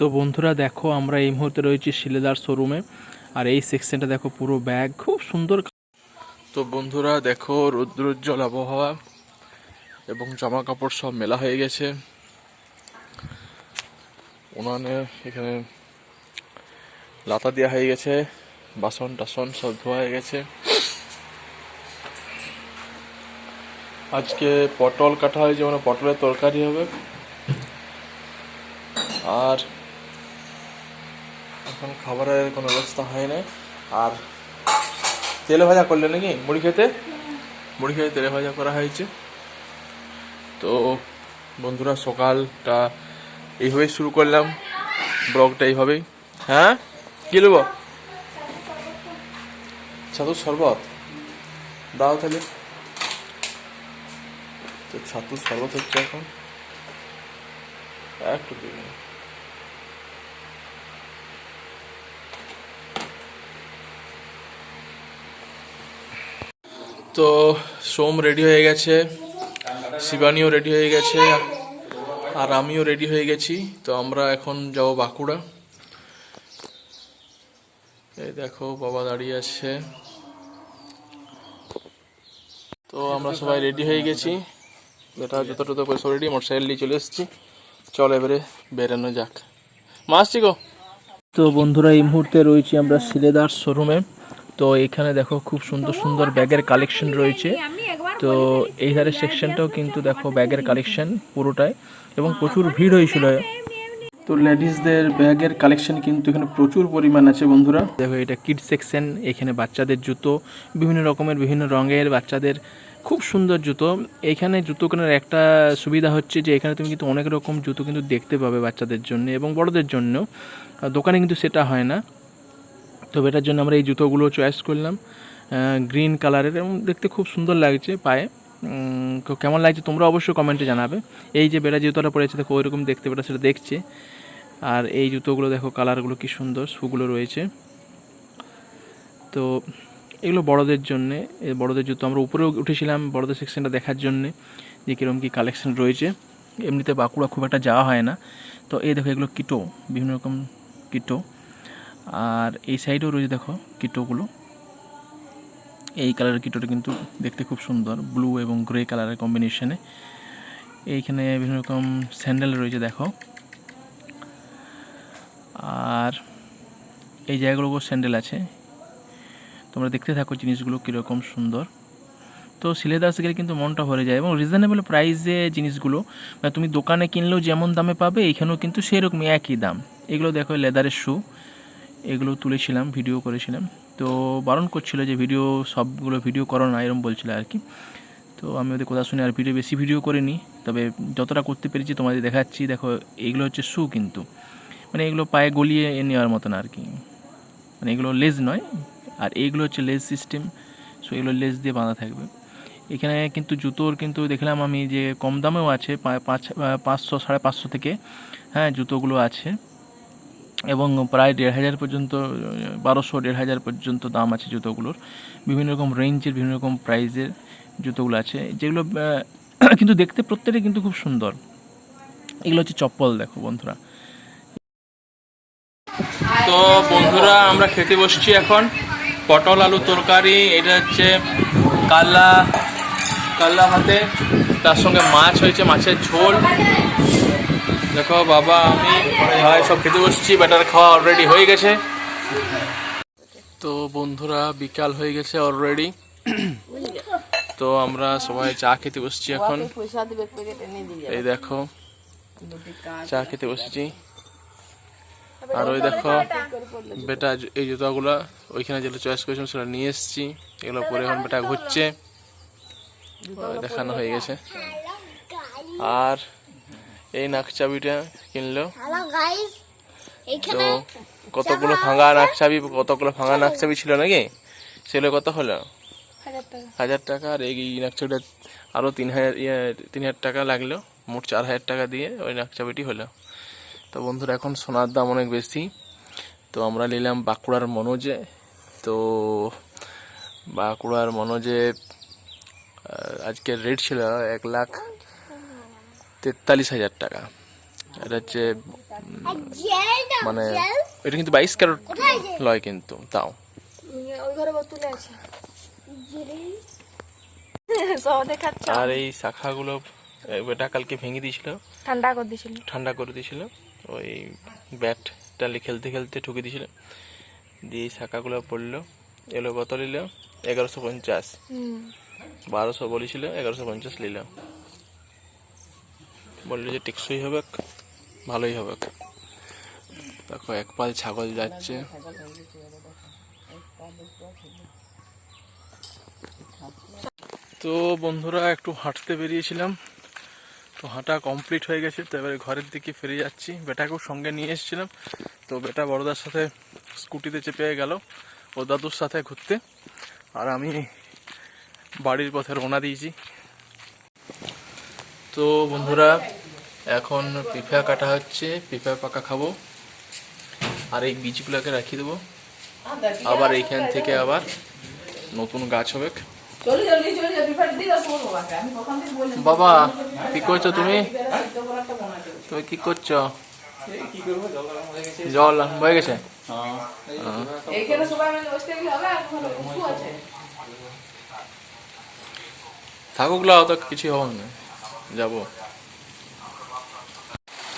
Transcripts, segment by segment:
তো বন্ধুরা দেখো, আমরা এই মুহূর্তে রয়েছি শিলেদার শোরুমে। আর এই সেকশনটা দেখো, পুরো ব্যাগ খুব সুন্দর। তো বন্ধুরা দেখো, রৌদ্রোজ্জ্বল আবহাওয়া এবং জামা কাপড় সব মেলা হয়ে গেছে উনানে। এখানে লাতা দেওয়া হয়ে গেছে, বাসন টাসন সব ধোয়া হয়ে গেছে। আজকে পটল কাটা হয়েছে, মানে পটলের তরকারি হবে। আর এখন খাবারের কোনো ব্যবস্থা হয় না। আর তেলে ভাজা করলে নাকি মুড়ি খেতে তেলে ভাজা করা হয়েছে। তো বন্ধুরা, সকালটা এইভাবেই শুরু করলাম, ব্লগটা এইভাবেই। হ্যাঁ, কি নেব? ছাতুর শরবত দাও তাহলে। তো ছাতুর শরবত হচ্ছে এখন, একটু দিন। তো সোম রেডি হয়ে গেছে, শিবানীও রেডি হয়ে গেছে, আর আমিও রেডি হয়ে গেছি। তো আমরা এখন যাব বাঁকুড়া। এই দেখো, বাবা দাঁড়িয়ে আছে। তো আমরা সবাই রেডি হয়ে গেছি, যেটা যতটা পয়সা রেডি, মোটরসাইকেল নিয়ে চলে এসেছি। চল এবারে বেরানো যাক। মা আসছি গো। তো বন্ধুরা, এই মুহূর্তে রয়েছি আমরা শিলেদার শোরুমে। তো এখানে দেখো, খুব সুন্দর সুন্দর ব্যাগের কালেকশন রয়েছে। তো এই ধারের সেকশনটাও কিন্তু দেখো ব্যাগের কালেকশন পুরোটাই, এবং প্রচুর ভিড় হয়েছিল। তো লেডিসদের ব্যাগের কালেকশন কিন্তু এখানে প্রচুর পরিমাণ আছে বন্ধুরা। দেখো, এটা কিডস সেকশন। এখানে বাচ্চাদের জুতো, বিভিন্ন রকমের বিভিন্ন রঙের বাচ্চাদের খুব সুন্দর জুতো। এখানে জুতো কেনার একটা সুবিধা হচ্ছে যে এখানে তুমি কিন্তু অনেক রকম জুতো কিন্তু দেখতে পাবে বাচ্চাদের জন্য এবং বড়দের জন্য। দোকানে কিন্তু সেটা হয় না। তো এটার জন্য আমরা এই জুতোগুলো চয়েস করলাম, গ্রিন কালারের, এবং দেখতে খুব সুন্দর লাগছে পায়ে। তো কেমন লাগছে তোমরা অবশ্যই কমেন্টে জানাবে। এই যে বেড়া জুতোটা পড়েছে দেখো, ওইরকম দেখতে বেটা সেটা দেখছে। আর এই জুতোগুলো দেখো, কালারগুলো কি সুন্দর, শুগুলো রয়েছে। তো এগুলো বড়দের জন্যে, এই বড়দের জুতো। আমরা উপরেও উঠেছিলাম বড়দের সেকশনটা দেখার জন্যে যে কীরকম কী কালেকশন রয়েছে। এমনিতে বাঁকুড়া খুব একটা যাওয়া হয় না। তো এই দেখো, এগুলো কিটো, বিভিন্ন রকম কিটো। আর এই সাইডেও রয়েছে দেখো কিটোগুলো। এই কালারের কিটোটা কিন্তু দেখতে খুব সুন্দর, ব্লু এবং গ্রে কালারের কম্বিনেশনে। এইখানে বিভিন্ন রকম স্যান্ডেল রয়েছে দেখো। আর এই জায়গাগুলো স্যান্ডেল আছে। তোমরা দেখতে থাকো জিনিসগুলো কীরকম সুন্দর। তো শিলেদার্স গেলে কিন্তু মনটা ভরে যায়, এবং রিজনেবল প্রাইসে জিনিসগুলো, মানে তুমি দোকানে কিনলেও যেমন দামে পাবে এখানেও কিন্তু সেরকমই একই দাম। এগুলো দেখো লেদারের শ্যু, এগুলো তুলেছিলাম, ভিডিও করেছিলাম। তো বারণ করছিল যে সবগুলো ভিডিও করো না, এরকম বলছিল আর কি। তো আমি ওদের কথা শুনে আর বেশি ভিডিও করিনি, তবে যতটা করতে পেরেছি তোমাদের দেখাচ্ছি। দেখো, এইগুলো হচ্ছে শ্যু, কিন্তু মানে এগুলো পায়ে গলিয়ে নেওয়ার মতন আর কি, মানে এগুলো লেজ নয়। আর এইগুলো হচ্ছে লেজ সিস্টেম, সো এগুলো লেজ দিয়ে বাঁধা থাকবে। এখানে কিন্তু জুতোর কিন্তু দেখলাম আমি যে কম দামেও আছে, 500 550 থেকে, হ্যাঁ, জুতোগুলো আছে। এবং প্রায় 1500 পর্যন্ত, 1200 1500 পর্যন্ত দাম আছে জুতোগুলোর। বিভিন্ন রকম রেঞ্জের, বিভিন্ন রকম প্রাইজের জুতোগুলো আছে, যেগুলো কিন্তু দেখতে প্রত্যেকটাই কিন্তু খুব সুন্দর। এগুলো হচ্ছে চপ্পল, দেখো বন্ধুরা। তো বন্ধুরা, আমরা খেতে বসছি এখন পটল আলু তরকারি। এটা হচ্ছে কাল্লা ভাতে, তার সঙ্গে মাছ হয়েছে, মাছের ঝোল। দেখো, বাবা আমি ভাই সব খেতে বসছি, ব্যাটার খাওয়া অলরেডি হয়ে গেছে। তো বন্ধুরা, বিকাল হয়ে গেছে অলরেডি। তো আমরা সবাই চা খেতে বসছি এখন। এই দেখো, চা খেতে বসছি। আর ওই দেখো বেটা, এই জুতাগুলো ওইখানে যেগুলো চয়েস করেছিলাম সেটা নিয়ে এসেছি। এগুলো পরে এখন বেটা ঘুরছে, দেখানো হয়ে গেছে। আর এই নাকচাবিটা কিনলো। তো কতগুলো ভাঙা নাকচাবি ছিল নাকি, সেগুলো কত হলো? 1000 টাকা। আর এই নাকচাবিটা আরও 3000 টাকা লাগলো, মোট 4000 টাকা দিয়ে ওই নাকচাবিটি হলো। তো বন্ধুরা, এখন সোনার দাম অনেক বেশি। তো আমরা নিলাম বাঁকুড়ার মনোজে। তো বাঁকুড়ার মনোজে আজকের রেট ছিল 1,43,000 টাকা। এটা হচ্ছে মানে এটা কিন্তু 22 ক্যারেট লয় কিন্তু তাও ওই ঘরে বোতলে আছে সব দেখাচ্ছ। আর এই শাখাগুলো বেটা কালকে ভেঙে দিয়েছিল, ঠান্ডা করে দিয়েছিল, ওই ব্যাটটা খেলতে খেলতে ঠুকে দিয়েছিল, দিয়ে এই শাখাগুলো পড়লো, এলো কত নিল 1150, 1200 বলেছিল, 1150 নিল, বললো যে টেকসই হবে, ভালোই হবে। দেখো এক পাল ছাগল যাচ্ছে। তো বন্ধুরা একটু হাঁটতে বেরিয়েছিলাম, তো হাঁটা কমপ্লিট হয়ে গেছে, তো এবারে ঘরের দিকে ফিরে যাচ্ছি। বেটাকেও সঙ্গে নিয়ে এসেছিলাম, তো বেটা বড়দার সাথে স্কুটিতে চেপে গেল ও দাদুর সাথে ঘুরতে, আর আমি বাড়ির পথে রওনা দিয়েছি। তো বন্ধুরা এখন পিঁপা কাটা হচ্ছে, পিঁপা পাকা খাবো, আর এই বীজগুলোকে রাখিয়ে দেবো, আবার এইখান থেকে আবার নতুন গাছ হবে। বাবা কি করছো তুমি? তুমি কি করছো? জল হয়ে গেছে। থাকুকলা তো কিছু হবে না, যাবো।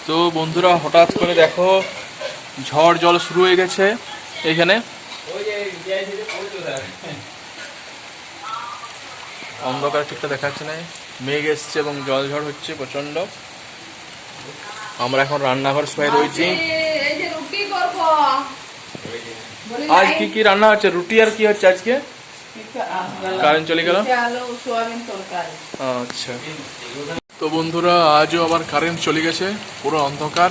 তো বন্ধুরা হঠাৎ করে দেখো ঝড় জল শুরু হয়ে গেছে এইখানে, অন্ধকার ঠিকটা দেখাচ্ছে না, মেঘ এসছে এবং জল ঝড় হচ্ছে প্রচন্ড। আমরা এখন রান্নাঘর সবাই রয়েছি। আজ কি কি রান্না হচ্ছে? রুটি আর কি হচ্ছে আজকে? কারেন্ট চলে গেল। আচ্ছা, তো বন্ধুরা আজও আবার কারেন্ট চলে গেছে, পুরো অন্ধকার,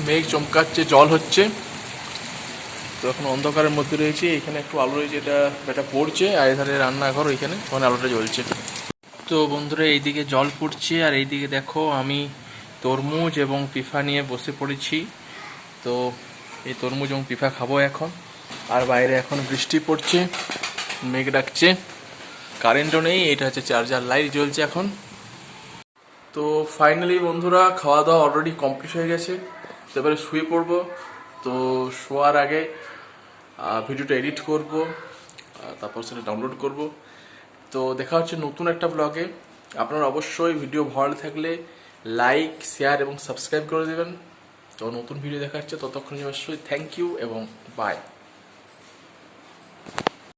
মেঘ চমকাচ্ছে, জল হচ্ছে। তো এখন অন্ধকারের মধ্যে রয়েছে, এখানে একটু আলো রয়েছে, এটা পড়ছে, আর এধারে রান্নাঘর, ওইখানে ওখানে আলোটা জ্বলছে। তো বন্ধুরা এইদিকে জল পড়ছে, আর এইদিকে দেখো আমি তরমুজ এবং পিফা নিয়ে বসে পড়েছি। তো এই তরমুজ এবং পিফা খাবো এখন। আর বাইরে এখন বৃষ্টি পড়ছে, মেঘ ডাকছে, কারেন্টও নেই, এটা হচ্ছে চার্জার লাইট জ্বলছে এখন। তো ফাইনালি বন্ধুরা খাওয়া দাওয়া অলরেডি কমপ্লিট হয়ে গেছে, তো এবারে শুয়ে পড়বো। তো শোয়ার আগে ভিডিওটা এডিট করব, তারপর সেটা ডাউনলোড করব। তো দেখা হচ্ছে নতুন একটা ব্লগে। আপনারা অবশ্যই ভিডিও ভালো থাকলে লাইক, শেয়ার এবং সাবস্ক্রাইব করে দেবেন। তো নতুন ভিডিও দেখা হচ্ছে, ততক্ষণ অবশ্যই থ্যাংক ইউ এবং বাই।